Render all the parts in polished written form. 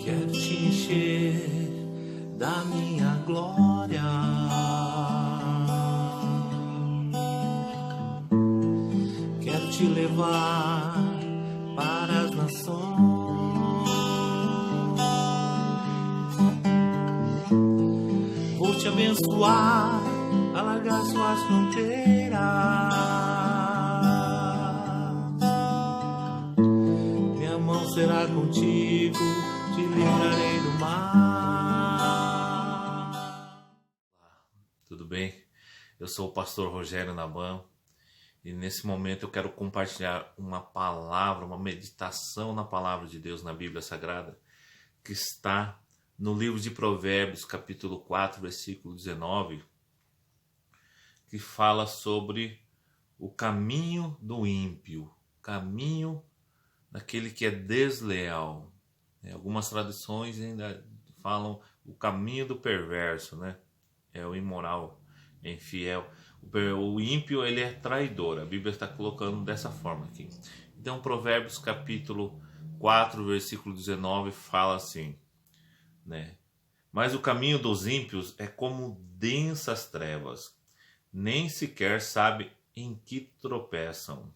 Quero te encher da minha glória. Quero te levar para as nações. Vou te abençoar, alargar suas fronteiras. Minha mão será contigo, te livrarei do mar. Tudo bem? Eu sou o pastor Rogério Naban e nesse momento eu quero compartilhar uma palavra, uma meditação na palavra de Deus na Bíblia Sagrada, que está no livro de Provérbios, capítulo 4, versículo 19, que fala sobre o caminho do ímpio, caminho daquele que é desleal. Algumas traduções ainda falam o caminho do perverso, né? É o imoral, é infiel. O ímpio, ele é traidor. A Bíblia está colocando dessa forma aqui. Então, Provérbios capítulo 4, versículo 19 fala assim, né? Mas o caminho dos ímpios é como densas trevas, nem sequer sabe em que tropeçam.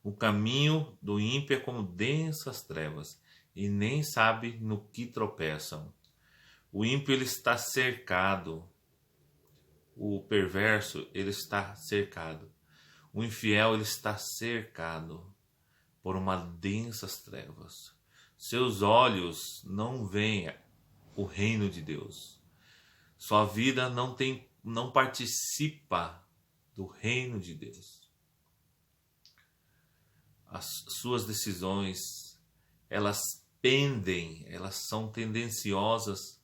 O caminho do ímpio é como densas trevas, e nem sabe no que tropeçam. O ímpio, ele está cercado. O perverso, ele está cercado. O infiel, ele está cercado por uma densas trevas. Seus olhos não veem o reino de Deus. Sua vida não participa do reino de Deus. As suas decisões, elas pendem, elas são tendenciosas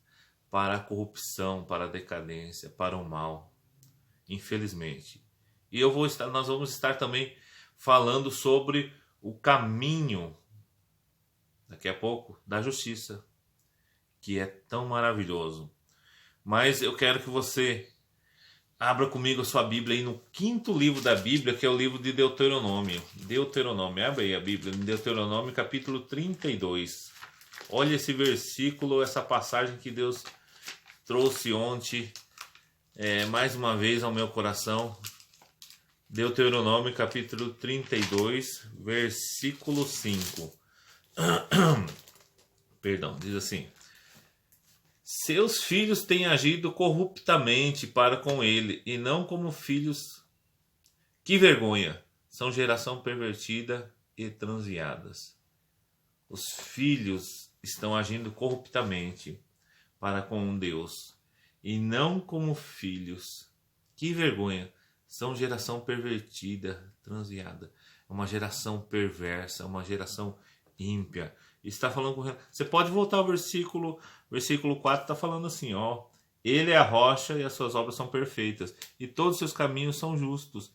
para a corrupção, para a decadência, para o mal, infelizmente. E nós vamos estar também falando sobre o caminho, daqui a pouco, da justiça, que é tão maravilhoso. Mas eu quero que você abra comigo a sua Bíblia aí no 5º livro da Bíblia, que é o livro de Deuteronômio. Abre aí a Bíblia, em Deuteronômio capítulo 32. Olha esse versículo, essa passagem que Deus trouxe ontem, mais uma vez ao meu coração. Deuteronômio capítulo 32, versículo 5. Perdão, diz assim: seus filhos têm agido corruptamente para com ele, e não como filhos. Que vergonha! São geração pervertida e transviadas. Os filhos estão agindo corruptamente para com Deus, e não como filhos. Que vergonha! São geração pervertida, transviada. É uma geração perversa, uma geração ímpia. Está falando com... Você pode voltar ao versículo 4, está falando assim, ó: ele é a rocha e as suas obras são perfeitas, e todos os seus caminhos são justos.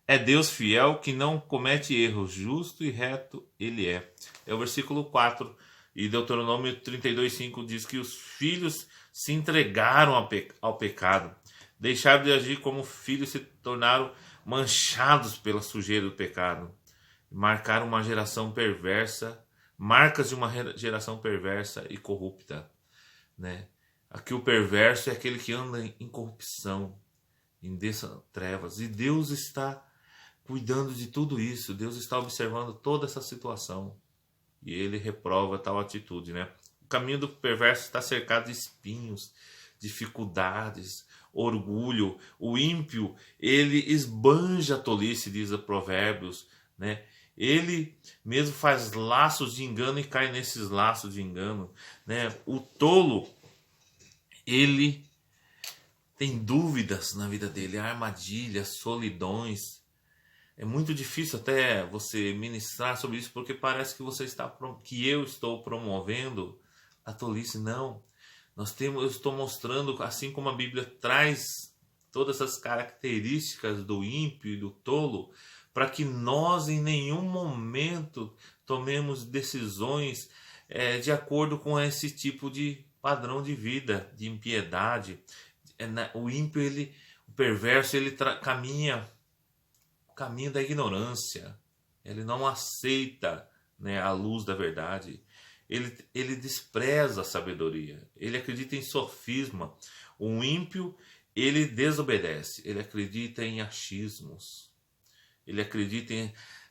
É Deus fiel que não comete erros, justo e reto ele é. É o versículo 4. E Deuteronômio 32:5 diz que os filhos se entregaram ao pecado, deixaram de agir como filhos, se tornaram manchados pela sujeira do pecado, marcaram uma geração perversa, marcas de uma geração perversa e corrupta, né? Aqui o perverso é aquele que anda em corrupção, em dessas trevas, e Deus está cuidando de tudo isso. Deus está observando toda essa situação e ele reprova tal atitude, né? O caminho do perverso está cercado de espinhos, dificuldades, orgulho. O ímpio, ele esbanja a tolice, diz o Provérbios, né? Ele mesmo faz laços de engano e cai nesses laços de engano, né? O tolo, ele tem dúvidas na vida dele, armadilhas, solidões. É muito difícil até você ministrar sobre isso, porque parece que eu estou promovendo a tolice. Não. Eu estou mostrando, assim como a Bíblia traz todas as características do ímpio e do tolo, para que nós em nenhum momento tomemos decisões de acordo com esse tipo de padrão de vida, de impiedade. O ímpio, o perverso, ele caminha o caminho da ignorância. Ele não aceita, né, a luz da verdade. ele despreza a sabedoria, ele acredita em sofisma. O ímpio, ele desobedece, ele acredita em achismos, ele acredita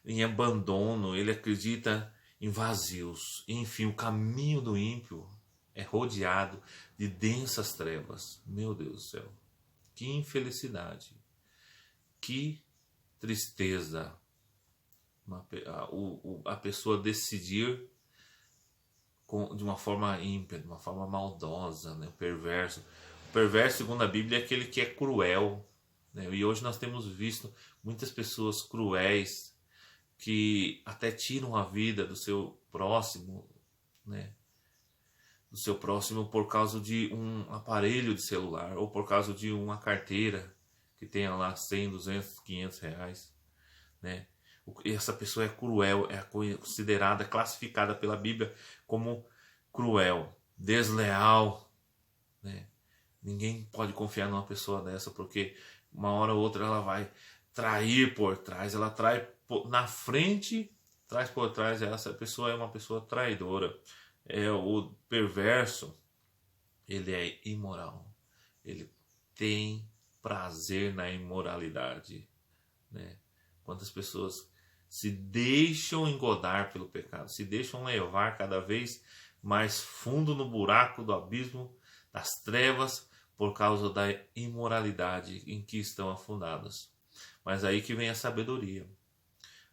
em abandono, ele acredita em vazios. Enfim, o caminho do ímpio é rodeado de densas trevas. Meu Deus do céu, que infelicidade, que tristeza a pessoa decidir de uma forma ímpia, de uma forma maldosa, né? O perverso, segundo a Bíblia, é aquele que é cruel, né? E hoje nós temos visto muitas pessoas cruéis que até tiram a vida do seu próximo, né? Do seu próximo por causa de um aparelho de celular ou por causa de uma carteira que tenha lá 100, 200, 500 reais, né? Essa pessoa é cruel, é considerada, classificada pela Bíblia como cruel, desleal, né? Ninguém pode confiar numa pessoa dessa, porque uma hora ou outra ela vai trair por trás, ela trai na frente, traz por trás. Essa pessoa é uma pessoa traidora. É o perverso, ele é imoral, ele tem prazer na imoralidade, né? Quantas pessoas se deixam engodar pelo pecado, se deixam levar cada vez mais fundo no buraco do abismo das trevas por causa da imoralidade em que estão afundadas. Mas aí que vem a sabedoria.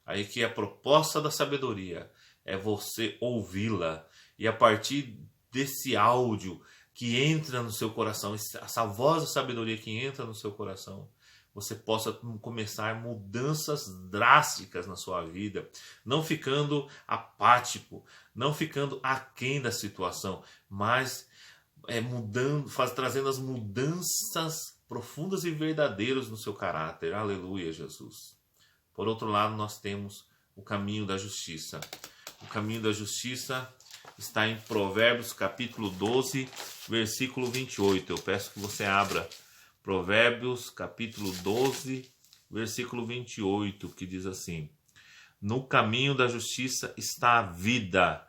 Aí que a proposta da sabedoria é você ouvi-la, e a partir desse áudio que entra no seu coração, essa voz da sabedoria que entra no seu coração, você possa começar mudanças drásticas na sua vida, não ficando apático, não ficando aquém da situação, mas trazendo as mudanças profundas e verdadeiras no seu caráter. Aleluia, Jesus. Por outro lado, nós temos o caminho da justiça. O caminho da justiça está em Provérbios capítulo 12, versículo 28. Eu peço que você abra Provérbios capítulo 12, versículo 28, que diz assim: no caminho da justiça está a vida,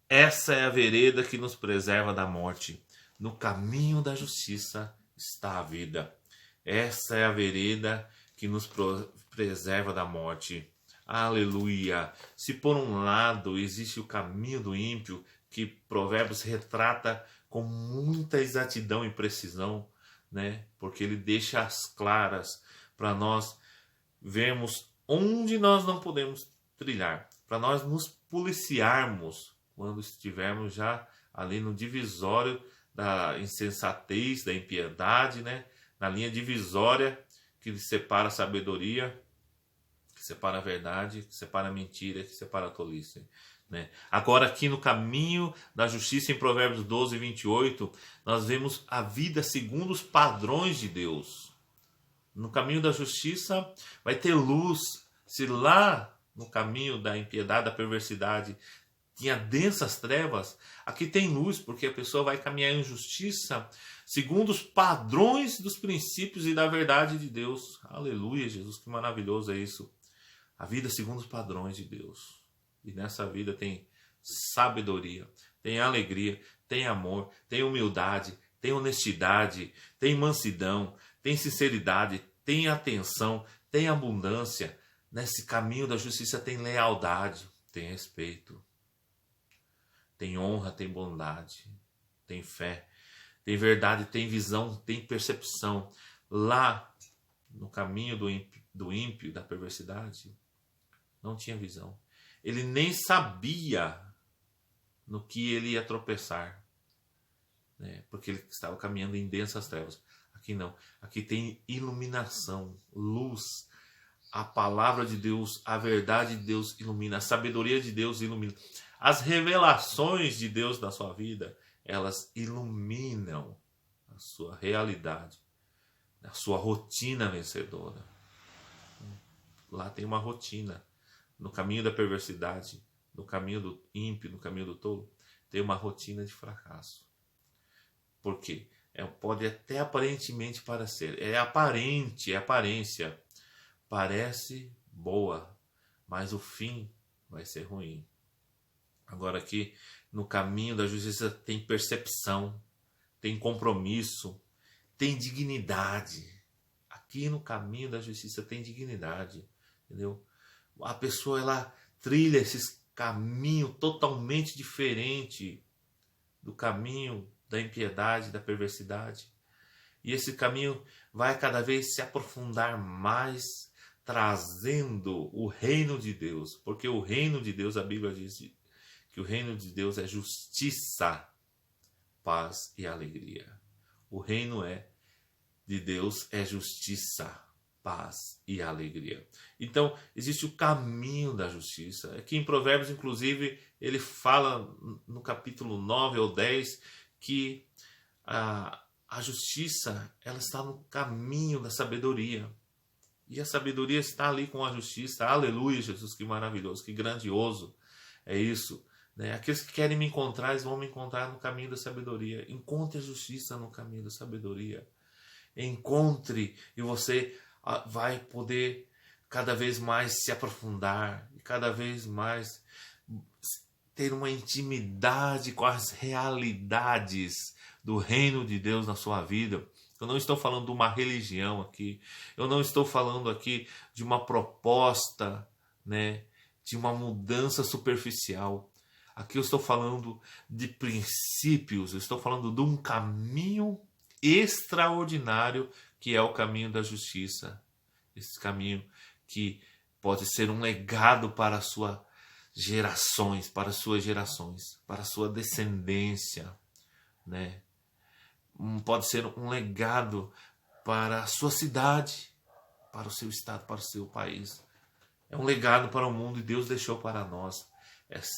essa é a vereda que nos preserva da morte. No caminho da justiça está a vida, essa é a vereda que nos preserva da morte. Aleluia! Se por um lado existe o caminho do ímpio, que Provérbios retrata com muita exatidão e precisão, né? Porque ele deixa as claras para nós vermos onde nós não podemos trilhar, para nós nos policiarmos quando estivermos já ali no divisório da insensatez, da impiedade, né? Na linha divisória que separa a sabedoria, que separa a verdade, que separa a mentira, que separa a tolice, né? Agora aqui no caminho da justiça, em Provérbios 12, 28, nós vemos a vida segundo os padrões de Deus. No caminho da justiça vai ter luz. Se lá no caminho da impiedade, da perversidade, tinha densas trevas, aqui tem luz, porque a pessoa vai caminhar em justiça segundo os padrões dos princípios e da verdade de Deus. Aleluia, Jesus, que maravilhoso é isso. A vida segundo os padrões de Deus. E nessa vida tem sabedoria, tem alegria, tem amor, tem humildade, tem honestidade, tem mansidão, tem sinceridade, tem atenção, tem abundância. Nesse caminho da justiça tem lealdade, tem respeito, tem honra, tem bondade, tem fé, tem verdade, tem visão, tem percepção. Lá no caminho do ímpio, da perversidade, não tinha visão. Ele nem sabia no que ele ia tropeçar, né? Porque ele estava caminhando em densas trevas. Aqui não. Aqui tem iluminação, luz. A palavra de Deus, a verdade de Deus ilumina, a sabedoria de Deus ilumina. As revelações de Deus na sua vida, elas iluminam a sua realidade, a sua rotina vencedora. Lá tem uma rotina. No caminho da perversidade, no caminho do ímpio, no caminho do tolo, tem uma rotina de fracasso. Por quê? Pode até aparentemente parecer. É aparente, é aparência. Parece boa, mas o fim vai ser ruim. Agora aqui no caminho da justiça tem percepção, tem compromisso, tem dignidade. Aqui no caminho da justiça tem dignidade, entendeu? A pessoa ela trilha esses caminhos totalmente diferente do caminho da impiedade, da perversidade. E esse caminho vai cada vez se aprofundar mais, trazendo o reino de Deus. Porque o reino de Deus, a Bíblia diz que o reino de Deus é justiça, paz e alegria. O reino de Deus é justiça, paz e alegria. Então, existe o caminho da justiça. Aqui em Provérbios, inclusive, ele fala no capítulo 9 ou 10 que a justiça ela está no caminho da sabedoria. E a sabedoria está ali com a justiça. Aleluia, Jesus, que maravilhoso, que grandioso é isso. Né? Aqueles que querem me encontrar, eles vão me encontrar no caminho da sabedoria. Encontre a justiça no caminho da sabedoria. Encontre e você vai poder cada vez mais se aprofundar e cada vez mais ter uma intimidade com as realidades do reino de Deus na sua vida. Eu não estou falando de uma religião aqui, eu não estou falando aqui de uma proposta, né, de uma mudança superficial. Aqui eu estou falando de princípios, eu estou falando de um caminho extraordinário que é o caminho da justiça. Esse caminho que pode ser um legado para as suas gerações, para a sua descendência, né? Pode ser um legado para a sua cidade, para o seu estado, para o seu país. É um legado para o mundo e Deus deixou para nós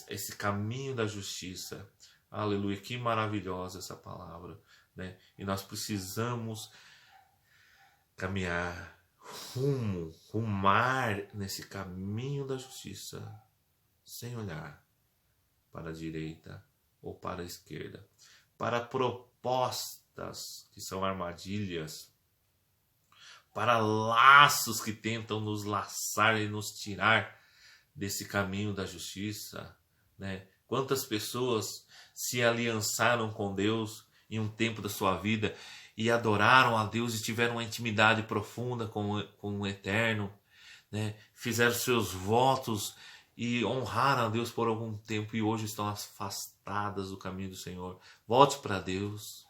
esse caminho da justiça. Aleluia, que maravilhosa essa palavra, né? E nós precisamos caminhar, rumar nesse caminho da justiça, sem olhar para a direita ou para a esquerda, para propostas que são armadilhas, para laços que tentam nos laçar e nos tirar desse caminho da justiça, né? Quantas pessoas se aliançaram com Deus em um tempo da sua vida e adoraram a Deus e tiveram uma intimidade profunda com o Eterno, né? Fizeram seus votos e honraram a Deus por algum tempo e hoje estão afastadas do caminho do Senhor. Volte para Deus,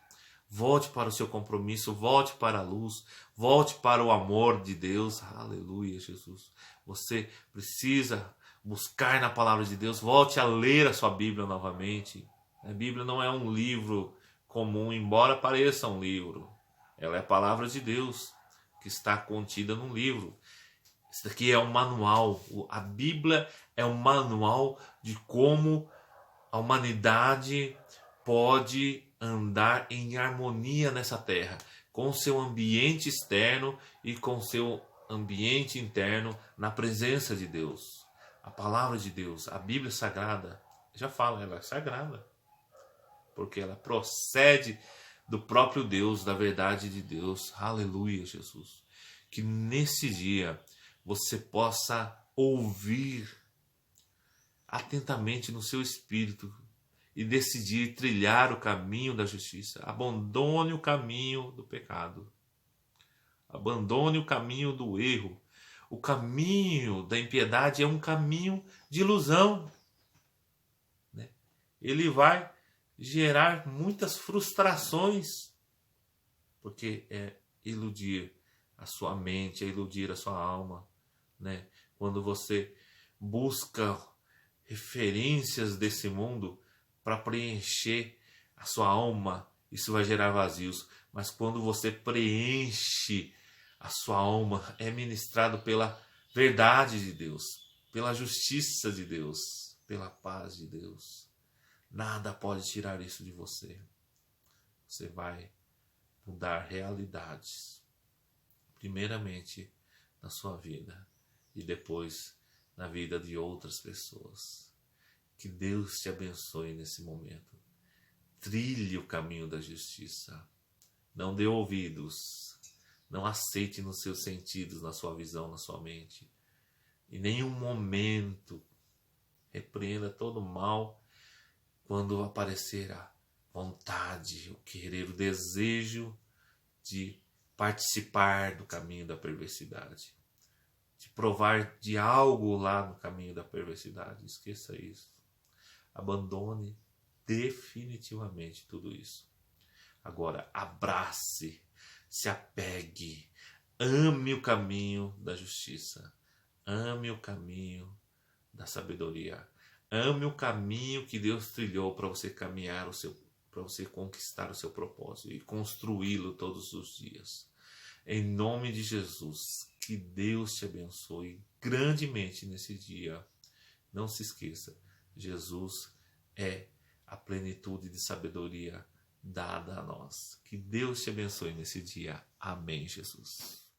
volte para o seu compromisso, volte para a luz, volte para o amor de Deus. Aleluia, Jesus. Você precisa buscar na palavra de Deus, volte a ler a sua Bíblia novamente. A Bíblia não é um livro comum, embora pareça um livro. Ela é a palavra de Deus que está contida num livro. Isso daqui é um manual. A Bíblia é um manual de como a humanidade pode andar em harmonia nessa terra, com o seu ambiente externo e com o seu ambiente interno na presença de Deus. A palavra de Deus, a Bíblia Sagrada, já fala, ela é sagrada, porque ela procede do próprio Deus, da verdade de Deus. Aleluia, Jesus. Que nesse dia você possa ouvir atentamente no seu espírito e decidir trilhar o caminho da justiça. Abandone o caminho do pecado. Abandone o caminho do erro. O caminho da impiedade é um caminho de ilusão, né? Ele vai gerar muitas frustrações, porque é iludir a sua mente, é iludir a sua alma, né? Quando você busca referências desse mundo para preencher a sua alma, isso vai gerar vazios. Mas quando você preenche a sua alma, é ministrado pela verdade de Deus, pela justiça de Deus, pela paz de Deus. Nada pode tirar isso de você. Você vai mudar realidades, primeiramente na sua vida e depois na vida de outras pessoas. Que Deus te abençoe nesse momento. Trilhe o caminho da justiça. Não dê ouvidos. Não aceite nos seus sentidos, na sua visão, na sua mente. Em nenhum momento repreenda todo o mal quando aparecer a vontade, o querer, o desejo de participar do caminho da perversidade, de provar de algo lá no caminho da perversidade. Esqueça isso. Abandone definitivamente tudo isso. Agora, abrace, se apegue, ame o caminho da justiça, ame o caminho da sabedoria, ame o caminho que Deus trilhou para você caminhar para você conquistar o seu propósito e construí-lo todos os dias. Em nome de Jesus, que Deus te abençoe grandemente nesse dia. Não se esqueça, Jesus é a plenitude de sabedoria dada a nós. Que Deus te abençoe nesse dia. Amém, Jesus.